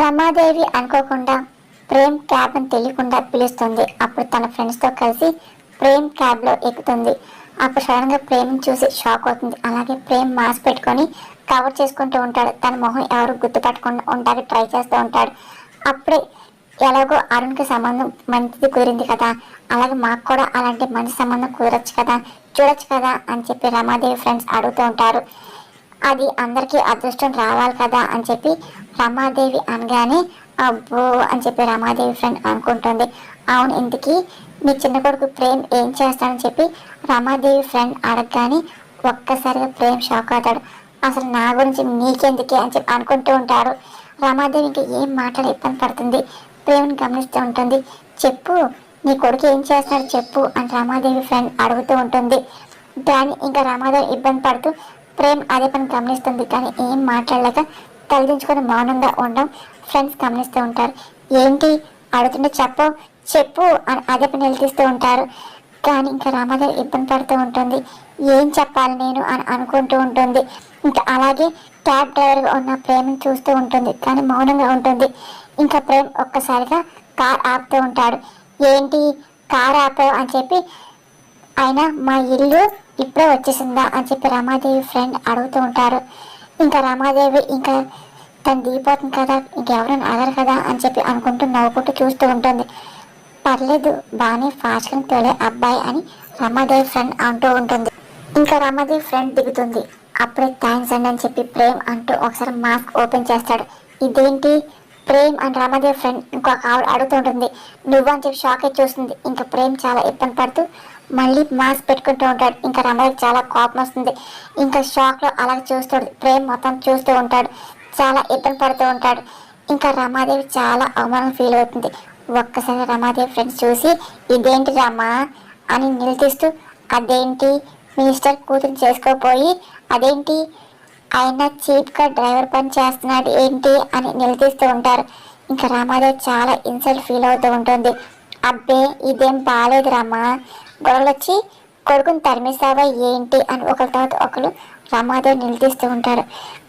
రమాదేవి అనుకోకుండా ప్రేమ్ క్యాబ్ అని తెలియకుండా పిలుస్తుంది. అప్పుడు తన ఫ్రెండ్స్తో కలిసి ప్రేమ్ క్యాబ్లో ఎక్కుతుంది. అప్పుడు సడన్గా ప్రేమ్ చూసి షాక్ అవుతుంది. అలాగే ప్రేమ్ మాస్క్ పెట్టుకొని కవర్ చేసుకుంటూ ఉంటాడు. తన మొహం ఎవరు గుర్తుపట్టకుండా ఉండడానికి ట్రై చేస్తూ ఉంటాడు. అప్పుడే ఎలాగో అరుణ్కి సంబంధం మంచిది కుదిరింది కదా, అలాగే మాకు కూడా అలాంటి మంచి సంబంధం కుదరచ్చు కదా, చూడొచ్చు కదా అని చెప్పి రమాదేవి ఫ్రెండ్స్ అడుగుతూ ఉంటారు. అది అందరికీ అదృష్టం రావాలి కదా అని చెప్పి రమాదేవి అనగానే అబ్బో అని చెప్పి రమాదేవి ఫ్రెండ్ అనుకుంటుంది. అవును, ఇంతకీ మీ చిన్న కొడుకు ప్రేమ్ ఏం చేస్తాడని చెప్పి రమాదేవి ఫ్రెండ్ అడగగానే ఒక్కసారిగా ప్రేమ్ షాక్ అవుతాడు. అసలు నా గురించి నీకెందుకే అని చెప్పి అనుకుంటూ ఉంటారు. రమాదేవి ఇంకా ఏం మాట్లాడి ఇబ్బంది పడుతుంది. ప్రేమ్ని గమనిస్తూ ఉంటుంది. చెప్పు, నీ కొడుకు ఏం చేస్తాడు చెప్పు అని రమాదేవి ఫ్రెండ్ అడుగుతూ ఉంటుంది. దాన్ని ఇంకా రమాదేవి ఇబ్బంది పడుతూ ప్రేమ్ అదే పని గమనిస్తుంది. కానీ ఏం మాట్లాడలేక తలదించుకొని మౌనంగా ఉండడం ఫ్రెండ్స్ గమనిస్తూ ఉంటారు. ఏంటి అడుగుతుంటే చెప్పు అని అదే పని నిలదీస్తూ ఉంటారు. కానీ ఇంకా రమాదేవి ఇబ్బంది పడుతూ ఉంటుంది. ఏం చెప్పాలి నేను అని అనుకుంటూ ఉంటుంది. ఇంకా అలాగే క్యాబ్ డ్రైవర్గా ఉన్న ప్రేమని చూస్తూ ఉంటుంది. కానీ మౌనంగా ఉంటుంది. ఇంకా ప్రేమ్ ఒక్కసారిగా కార్ ఆపుతూ ఉంటాడు. ఏంటి కార్ ఆపావు అని చెప్పి, అయినా మా ఇల్లు ఇప్పుడే వచ్చేసిందా అని చెప్పి రమాదేవి ఫ్రెండ్ అడుగుతూ ఉంటారు. ఇంకా రమాదేవి ఇంకా తను దిగిపోతుంది కదా, ఇంకెవరైనా అడగరు కదా అని చెప్పి అనుకుంటూ నవ్వుకుంటూ చూస్తూ ఉంటుంది. పర్లేదు, బాగానే ఫాస్ట్గా తోలే అబ్బాయి అని రమాదేవి ఫ్రెండ్ అంటూ ఉంటుంది. ఇంకా రమాదేవి ఫ్రెండ్ దిగుతుంది. అప్పుడే థ్యాంక్స్ అండి అని చెప్పి ప్రేమ్ అంటూ ఒకసారి మాస్క్ ఓపెన్ చేస్తాడు. ఇదేంటి ప్రేమ్ అని రమాదేవి ఫ్రెండ్ ఇంకొక ఆవిడ అడుగుతుంటుంది. నువ్వు అని చెప్పి షాక్ అయి చూస్తుంది. ఇంకా ప్రేమ్ చాలా ఇబ్బంది పడుతూ మళ్ళీ మాస్క్ పెట్టుకుంటూ ఉంటాడు. ఇంకా రమాదేవి చాలా కోపం వస్తుంది. ఇంకా షాక్లో అలా చూస్తాడు. ప్రేమ్ మొత్తం చూస్తూ ఉంటాడు. చాలా ఇబ్బంది పడుతూ ఉంటాడు. ఇంకా రమాదేవి చాలా అవమానం ఫీల్ అవుతుంది. ఒక్కసారి రమాదేవి ఫ్రెండ్స్ చూసి ఇదేంటి రామా అని నిలదీస్తూ, అదేంటి మినిస్టర్ కూతురు చేసుకోపోయి అదేంటి ఆయన చీప్గా డ్రైవర్ పని చేస్తున్నాడు ఏంటి అని నిలదీస్తూ ఉంటారు. ఇంకా రమాదేవి చాలా ఇన్సల్ట్ ఫీల్ అవుతూ ఉంటుంది. అబ్బే ఇదేం బాగాలేదు రామా, గొడవలు వచ్చి కొడుకుని తరిమేసావా ఏంటి అని ఒకరి తర్వాత ఒకరు రమాదేవి నిలదీస్తూ ఉంటారు.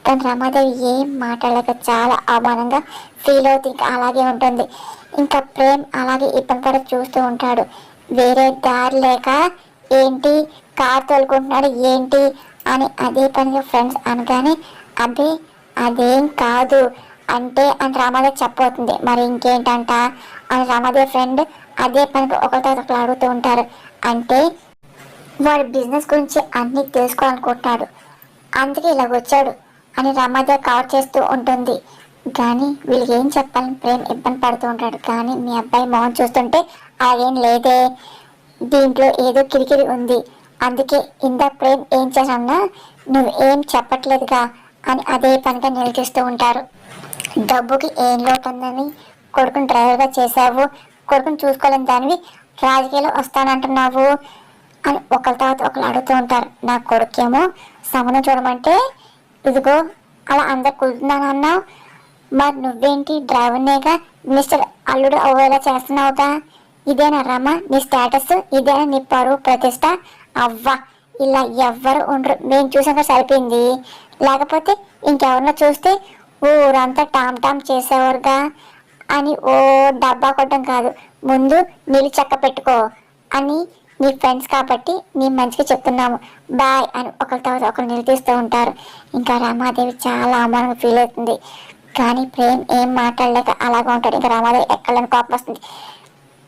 కానీ రమాదేవి ఏం మాట్లాడలేక చాలా అవమానంగా ఫీల్ అవుతూ ఇంకా అలాగే ఉంటుంది. ఇంకా ప్రేమ్ అలాగే ఇబ్బంది పడి చూస్తూ ఉంటాడు. వేరే దారి లేక ఏంటి కార్ తోలుకుంటున్నాడు ఏంటి అని అదే పనిగా ఫ్రెండ్స్ అనగానే అదే అదేం కాదు అంటే అని రమాదేవి చెప్పబోతుంది. మరి ఇంకేంటంట అని రమాదేవి ఫ్రెండ్ అదే పనికి ఒకరితో ఒకరు అడుగుతూ ఉంటారు. అంటే వాడి బిజినెస్ గురించి అన్నీ తెలుసుకోవాలనుకుంటున్నాడు, అందుకే ఇలా వచ్చాడు అని రమాదేవి కవర్ చేస్తూ ఉంటుంది. కానీ వీళ్ళకి ఏం చెప్పాలని ప్రేమ్ ఇబ్బంది పడుతూ ఉంటాడు. కానీ మీ అబ్బాయి మొహం చూస్తుంటే అదేం లేదే, దీంట్లో ఏదో కిరికిరి ఉంది, అందుకే ఇందా ప్రేమ్ ఏం చేశాన్నా నువ్వు ఏం చెప్పట్లేదుగా అని అదే పనిగా నిలదీస్తూ ఉంటారు. డబ్బుకి ఏం లోటు ఉందని కొడుకుని డ్రైవర్గా చేశావు, కొడుకుని చూసుకోలేని దానివి రాజకీయాలు వస్తానంటున్నావు అని ఒకరి తర్వాత ఒకరు అడుగుతూ ఉంటారు. నా కొడుకేమో సంబంధం చూడమంటే ఇదిగో అలా అందరు కుదురుతున్నాను అన్నావు, మరి నువ్వేంటి డ్రైవర్నేగా మిస్టర్ అల్లుడు అవ్వేలా చేస్తున్నావుగా, ఇదేనా రమా నీ స్టేటస్, ఇదేనా నీ పరువు ప్రతిష్ట, అవ్వా ఇలా ఎవ్వరు ఉండరు, మేము చూసాక సరిపోయింది, లేకపోతే ఇంకెవరినో చూస్తే ఊరంతా టామ్ టామ్ చేసేవారుగా అని ఓ డబ్బా కొట్టడం కాదు, ముందు నీళ్ళు చక్క పెట్టుకో అని నీ ఫ్రెండ్స్ కాబట్టి నీ మంచిగా చెప్తున్నాము బాయ్ అని ఒకరి తర్వాత ఒకరు నిలదీస్తూ ఉంటారు. ఇంకా రమాదేవి చాలా అవమానంగా ఫీల్ అవుతుంది. కానీ ప్రేమ్ ఏం మాట్లాడలేక అలాగా ఉంటాడు. ఇంకా రమాదేవి ఎక్కడని కోపం వస్తుంది.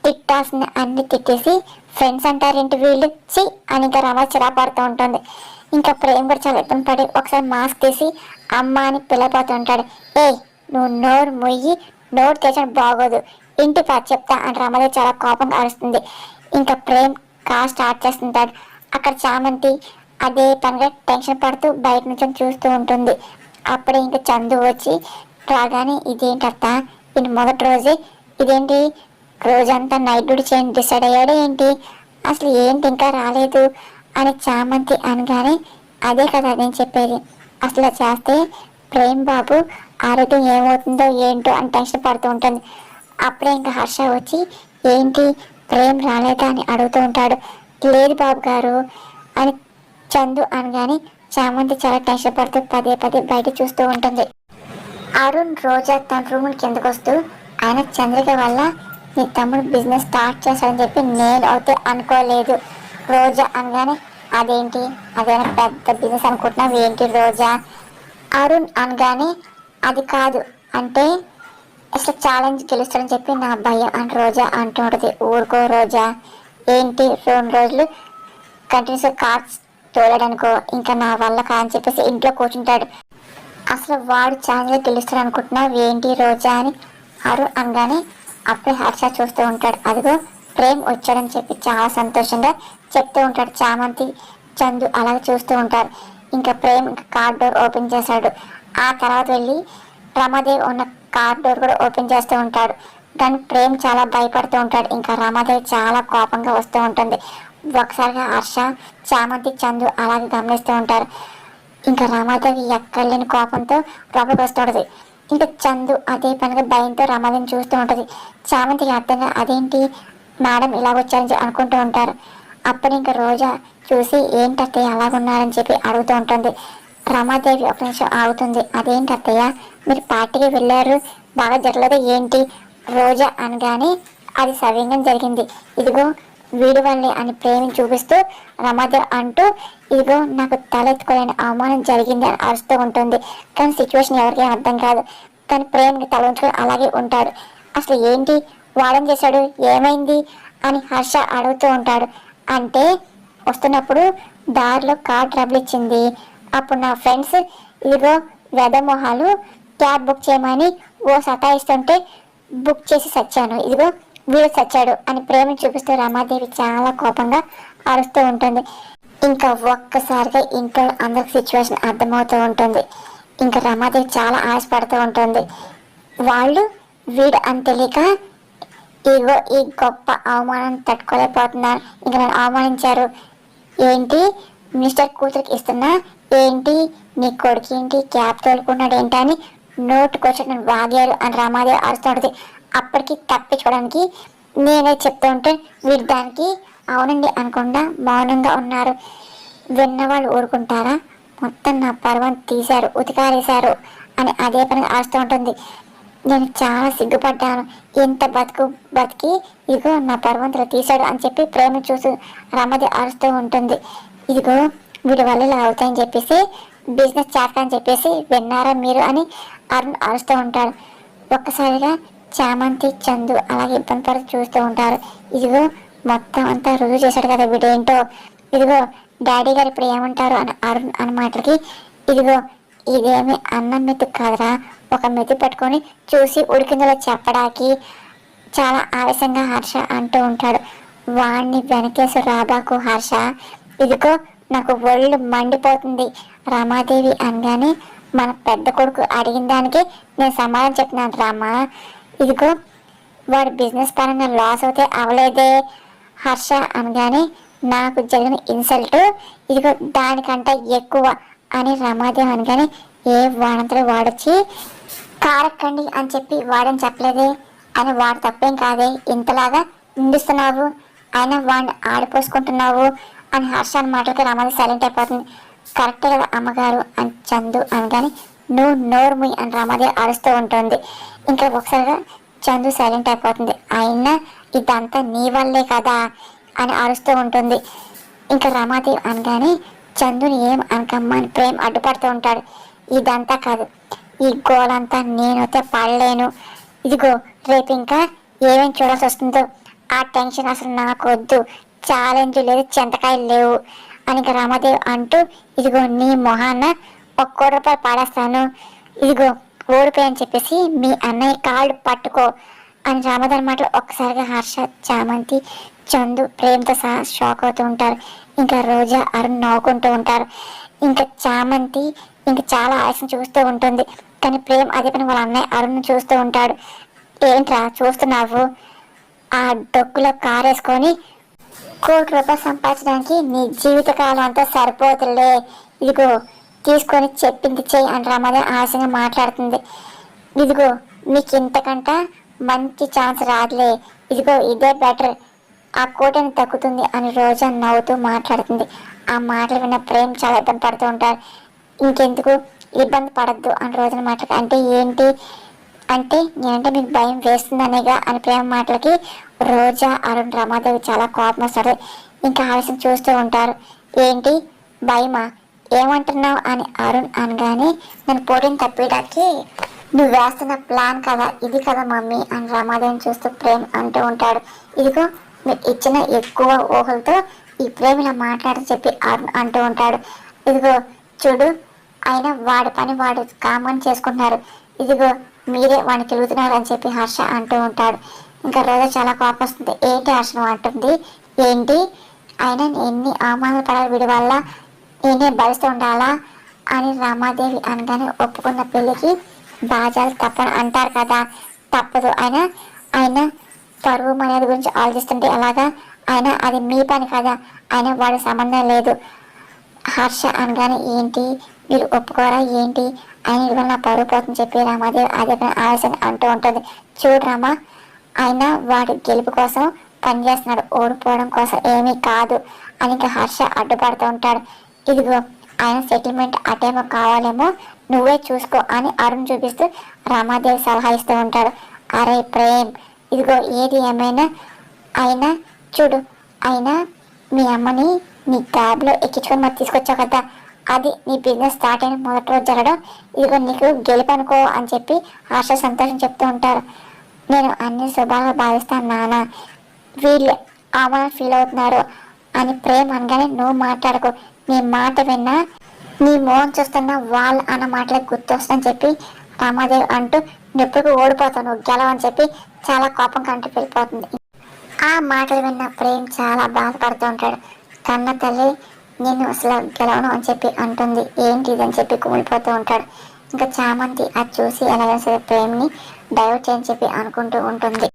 తిట్టాల్సిన అన్ని తిట్టేసి ఫ్రెండ్స్ అంటారేంటి వీళ్ళు చి అని ఇంకా రమ చిరాపడుతూ ఉంటుంది. ఇంకా ప్రేమ్ కూడా చాలా ఇబ్బంది పడి ఒకసారి మాస్క్ తీసి అమ్మ అని పిల్లపోతూ ఉంటాడు. ఏయ్ నువ్వు నోరు మొయ్యి, నోరు తెచ్చడం బాగోదు, ఇంటి కాదు చెప్తా అని రమాదేవి చాలా కోపంగా అరుస్తుంది. ఇంకా ప్రేమ్ కార్ స్టార్ట్ చేస్తుంటాడు. అక్కడ చామంతి అదే పనిగా టెన్షన్ పడుతూ బయట నుంచి చూస్తూ ఉంటుంది. అప్పుడే ఇంకా చందు వచ్చి రాగానే ఇదేంటి అత్త ఇది మొదటి రోజే, ఇదేంటి రోజంతా నైట్ డ్యూటీ చేయండి డిసైడ్ అయ్యాడు ఏంటి, అసలు ఏంటి ఇంకా రాలేదు అని చామంతి అనగానే అదే కదా నేను చెప్పేది, అసలు చేస్తే ప్రేమ్ బాబు ఆరోగ్యం ఏమవుతుందో ఏంటో అని టెన్షన్ పడుతూ ఉంటుంది. అప్పుడే ఇంకా హర్ష వచ్చి ఏంటి ప్రేమ్ రాలేదా అని అడుగుతూ ఉంటాడు. లేదు బాబు గారు అని చందు అనగానే చామంతి చాలా టెన్షన్ పడుతూ పదే పదే బయట చూస్తూ ఉంటుంది. అరుణ్ రోజా తన రూమ్ కిందకు వస్తూ ఆయన చంద్రిక వల్ల నీ తమ్ముడు బిజినెస్ స్టార్ట్ చేశాడని చెప్పి నేను అయితే అనుకోలేదు రోజా అనగానే అదేంటి అదేనా పెద్ద బిజినెస్ అనుకుంటున్నావు ఏంటి రోజా అరుణ్ అనగానే అది కాదు అంటే అసలు ఛాలెంజ్ గెలుస్తాడని చెప్పి నా భయం అని రోజా అంటూ ఉంటుంది. ఊరుకో రోజా ఏంటి 2 రోజులు కంటిన్యూస్గా కార్డ్స్ తోలాడనుకో ఇంకా నా వల్ల కాదని చెప్పేసి ఇంట్లో కూర్చుంటాడు. అసలు వాడు ఛాలెంజ్ గెలుస్తాడు అనుకుంటున్నావు ఏంటి రోజా అని అరుణ్ అనగానే అప్పుడే హర్ష చూస్తూ ఉంటాడు. అదిగో ప్రేమ్ వచ్చాడని చెప్పి చాలా సంతోషంగా చెప్తూ ఉంటాడు. చామంతి చందు అలాగే చూస్తూ ఉంటారు. ఇంకా ప్రేమ్ కార్ డోర్ ఓపెన్ చేశాడు. ఆ తర్వాత వెళ్ళి రమాదేవి ఉన్న కార్ డోర్ కూడా ఓపెన్ చేస్తూ ఉంటాడు. కానీ ప్రేమ్ చాలా భయపడుతూ ఉంటాడు. ఇంకా రమాదేవి చాలా కోపంగా వస్తూ ఉంటుంది. ఒకసారిగా హర్ష చామంతి చందు అలాగే గమనిస్తూ ఉంటారు. ఇంకా రమాదేవి ఎక్కడ లేని కోపంతో లోపలికి వస్తుంటది. ఇంకా చందు అదే పనిగా భయంతో రమాదేవిని చూస్తూ ఉంటుంది. చామంతికి అర్థంగా అదేంటి మేడం ఇలా వచ్చారని అనుకుంటూ ఉంటారు. అప్పుడు ఇంకా రోజా చూసి ఏంటి అత్తయ్య అలాగున్నారని చెప్పి అడుగుతూ ఉంటుంది. రమాదేవి ఒక నిమిషం ఆగుతుంది. అదేంటి అత్తయ్య మీరు పార్టీకి వెళ్ళారు బాగా జరగలేదు ఏంటి రోజా అనగానే అది సవ్యంగా జరిగింది ఇదిగో వీడి వల్లే అని ప్రేమిని చూపిస్తూ రమాదేవి అంటూ ఇదిగో నాకు తలెత్తుకోలేని అవమానం జరిగింది అని అరుస్తూ ఉంటుంది. కానీ సిచ్యువేషన్ ఎవరికీ అర్థం కాదు. కానీ ప్రేమకి తల ఉంచుకొని అలాగే ఉంటాడు. అసలు ఏంటి వాడని చేశాడు ఏమైంది అని హర్ష అడుగుతూ ఉంటాడు. అంటే వస్తున్నప్పుడు దారిలో కార్ ట్రబుల్ ఇచ్చింది. అప్పుడు నా ఫ్రెండ్స్ ఇదిగో వెదమోహాలు క్యాబ్ బుక్ చేయమని ఓ సతాయిస్తుంటే బుక్ చేసి సచ్చాను ఇదిగో వీడు చచ్చాడు అని ప్రేమను చూపిస్తూ రమాదేవి చాలా కోపంగా అరుస్తూ ఉంటుంది. ఇంకా ఒక్కసారిగా ఇంట్లో అందరికి సిచ్యువేషన్ అర్థమవుతూ ఉంటుంది. ఇంకా రమాదేవి చాలా ఆశపడుతూ ఉంటుంది. వాళ్ళు వీడు అని తెలియక ఇగో ఈ గొప్ప అవమానం తట్టుకోలేకపోతున్నారు. ఇంకా నన్ను అవమానించారు ఏంటి మినిస్టర్ కూతురికి ఇస్తున్నా ఏంటి నీ కొడుకు ఏంటి క్యాబ్ తోలుకున్నాడు ఏంటి అని నోటుకొచ్చి నన్ను వాగారు అని రమాదేవి అరుస్తుంటుంది. అప్పటికి తప్పించుకోవడానికి నేనే చెప్తూ ఉంటే వీరు దానికి అవునండి అనకుండా మౌనంగా ఉన్నారు. విన్నవాళ్ళు ఊరుకుంటారా మొత్తం నా పర్వం తీశారు ఉతికారేశారు అని అదే పని ఆడుతూ ఉంటుంది. నేను చాలా సిగ్గుపడ్డాను ఎంత బతికి ఇదిగో నా పర్వంతులు తీశాడు అని చెప్పి ప్రేమ చూసి రమది అరుస్తూ ఉంటుంది. ఇదిగో వీడి వల్ల ఇలా అవుతాయని చెప్పేసి బిజినెస్ చేస్తానని చెప్పేసి విన్నారా మీరు అని అరుణ్ అరుస్తూ ఉంటాడు. ఒక్కసారిగా చామంతి చందు అలాగే ఇబ్బంది పడుతూ చూస్తూ ఉంటారు. ఇదిగో మొత్తం అంతా రుజువు చేశాడు కదా వీడేంటో ఇదిగో డాడీ గారు ఇప్పుడు ఏమంటారు అని అరుణ్ అన్న మాటలకి ఇదిగో ఇదేమి అన్నం మెతుకు కాదురా ఒక మెతుకు పట్టుకొని చూసి ఉడికిందలో చెప్పడానికి చాలా ఆవేశంగా హర్ష అంటూ ఉంటాడు. వాణ్ణి వెనకేసి రాబాకు హర్ష ఇదిగో నాకు ఒళ్ళు మండిపోతుంది రమాదేవి అనగానే మన పెద్ద కొడుకు అడిగిన దానికి నేను సమాధానం చెప్తున్నాను రామా ఇదిగో వాడు బిజినెస్ పరంగా లాస్ అవుతే అవలేదే హర్ష అనగానే నాకు జరిగిన ఇన్సల్ట్ ఇదిగో దానికంటే ఎక్కువ అని రమాదేవి అనగానే ఏ వాడంతలో వాడొచ్చి కారక్కండి అని చెప్పి వాడని చెప్పలేదే అని వాడు తప్పేం కాదే ఇంతలాగా నిందిస్తున్నావు అయినా వాడిని ఆడిపోసుకుంటున్నావు అని హర్ష అని మాటలకి రమాదేవి సైలెంట్ అయిపోతుంది. కరెక్టే కదా అమ్మగారు అని చందు అనగానే నువ్వు నోరు ముయ్ అని రమాదేవి అరుస్తూ ఉంటుంది. ఇంకా ఒకసారిగా చందు సైలెంట్ అయిపోతుంది. అయినా ఇదంతా నీ వల్లే కదా అని అరుస్తూ ఉంటుంది. ఇంకా రమాదేవి అనగానే చందుని ఏం అనకమ్మా అని ప్రేమ్ అడ్డుపడుతూ ఉంటాడు. ఇదంతా కాదు ఈ గోలంతా నేనైతే పడలేను ఇదిగో రేపు ఇంకా ఏమేమి చూడాల్సి వస్తుందో ఆ టెన్షన్ అసలు నాకు వద్దు ఛాలెంజ్ లేదు చింతకాయలు లేవు అని ఇంకా రమాదేవి అంటూ ఇదిగో నీ మొహాన్న 1 కోటి రూపాయలు పాడేస్తాను ఇదిగో ఓడిపోయి అని చెప్పేసి మీ అన్నయ్య కాళ్ళు పట్టుకో అని రామదాని మాటలు ఒక్కసారిగా హర్ష చామంతి చందు ప్రేమతో సహా షాక్ అవుతూ ఉంటారు. ఇంకా రోజా అరుణ్ నవ్వుకుంటూ ఉంటారు. ఇంకా చామంతి ఇంకా చాలా ఆశను చూస్తూ ఉంటుంది. కానీ ప్రేమ్ అదే పని వాళ్ళ అన్నయ్య అరుణ్ చూస్తూ ఉంటాడు. ఏంట్రా చూస్తున్నావు ఆ డొక్కులో కారేసుకొని 1 కోటి రూపాయలు సంపాదించడానికి నీ జీవితకాలం అంతా సరిపోతులే ఇదిగో తీసుకొని చెప్పింది చెయ్యి అని రమాదేవి ఆశగా మాట్లాడుతుంది. ఇదిగో మీకు ఇంతకంట మంచి ఛాన్స్ రాదులే ఇదిగో ఇదే బెటర్ ఆ కోటని తగ్గుతుంది అని రోజా నవ్వుతూ మాట్లాడుతుంది. ఆ మాటలు విన్న ప్రేమ్ చాలా ఇబ్బంది పడుతూ ఉంటారు. ఇంకెందుకు ఇబ్బంది పడద్దు అని రోజున మాటలకి. అంటే ఏంటి అంటే నేనంటే మీకు భయం వేస్తుందనేగా అని ప్రేమ మాటలకి రోజా అరుణ్ రమాదేవి చాలా కోపం వస్తుంది. ఇంకా ఆవేశం చూస్తూ ఉంటారు. ఏంటి భయమా, ఏమంటున్నావు అని అరుణ్ అనగానే నేను పోటీని తప్పడానికి నువ్వు వేస్తున్న ప్లాన్ కదా ఇది కదా మమ్మీ అని రమాదేవిని చూస్తూ ప్రేమ్ అంటూ ఉంటాడు. ఇదిగో మీరు ఇచ్చిన ఎక్కువ ఊహలతో ఈ ప్రేమ ఇలా మాట్లాడని చెప్పి అరుణ్ అంటూ ఉంటాడు. ఇదిగో చూడు, అయినా వాడి పని వాడు కామని చేసుకుంటున్నారు, ఇదిగో మీరే వాడిని తిరుగుతున్నారు అని చెప్పి హర్ష అంటూ ఉంటాడు. ఇంకా రోజా చాలా కోపం వస్తుంది. ఏంటి హర్ష నువ్వు అంటుంది, ఏంటి అయినా ఎన్ని అవమానాలు పడాలి వీడి వల్ల, నేనే భరిస్తూ ఉండాలా అని రమాదేవి అనగానే ఒప్పుకున్న పెళ్ళికి బాజాలు తప్పని అంటారు కదా, తప్పదు. ఆయన పరువు మర్యాద గురించి ఆలోచిస్తుంటే ఎలాగా, అయినా అది మీ పని కదా, అయినా వాడి సంబంధం లేదు. హర్ష అనగానే ఏంటి మీరు ఒప్పుకోరా ఏంటి, ఆయన ఇవాళ నా పరువు పోతుందని చెప్పి రామాదేవి అదే ఆవేశం అంటూ ఉంటుంది. చూడు రామా, ఆయన వాడి గెలుపు కోసం పనిచేస్తున్నాడు, ఓడిపోవడం కోసం ఏమీ కాదు అని ఇంకా హర్ష అడ్డుపడుతూ ఉంటాడు. ఇదిగో ఆయన సెటిల్మెంట్ అటేమో కావాలేమో నువ్వే చూసుకో అని అరుణ్ చూపిస్తూ రామాదేవి సలహా ఇస్తూ ఉంటాడు. అరే ప్రేమ్, ఇదిగో ఏది ఏమైనా అయినా చూడు, అయినా మీ అమ్మని నీ క్యాబ్లో ఎక్కించుకొని మరి తీసుకొచ్చావు కదా, అది నీ బిజినెస్ స్టార్ట్ అయిన మొదటి రోజు జరగడం ఇదిగో నీకు గెలుపనుకో అని చెప్పి హర్ష సంతోషం చెప్తూ ఉంటారు. నేను అన్ని శుభాలుగా భావిస్తాను నాన్న, వీళ్ళు అవమానం ఫీల్ అవుతున్నారు అని ప్రేమ అనగానే నువ్వు మాట్లాడకు, నీ మాట విన్నా నీ మోహన్ చూస్తున్న వాళ్ళు అన్న మాటలకు గుర్తొస్తుందని చెప్పి రామాదేవి అంటూ నొప్పికి ఓడిపోతావు, నువ్వు గెలవని చెప్పి చాలా కోపం కంటూ వెళ్ళిపోతుంది. ఆ మాటలు విన్న ప్రేమ్ చాలా బాధపడుతూ ఉంటాడు. కన్న తల్లి నేను అసలు గెలవను అని చెప్పి అంటుంది, ఏంటి ఇదని చెప్పి కుమిలిపోతూ ఉంటాడు. ఇంకా చామంతి అది చూసి ఎలాగైనా సరే ప్రేమ్ని డైవర్ట్ చేయని చెప్పి అనుకుంటూ ఉంటుంది.